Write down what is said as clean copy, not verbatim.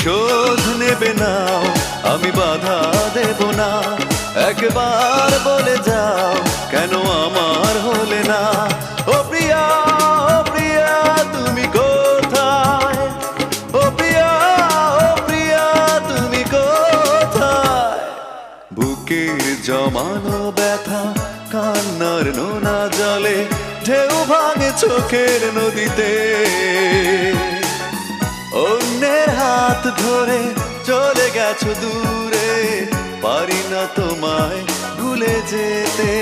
প্রতিশোধ নেবে নাও, আমি বাধা দেব না। একবার বলে যাও কেন আমার হলে না। ও প্রিয়া, ও প্রিয়া তুমি কোথায়? ও প্রিয়া, ও প্রিয়া তুমি কোথায়? বুকের জমানো ব্যথা কান্নার নোনা জলে ঢেউ ভাঙে চোখের নদীতে। অন্যের হাত ধরে চলে গেছো দূরে, পারি না তোমায় ভুলে যেতে।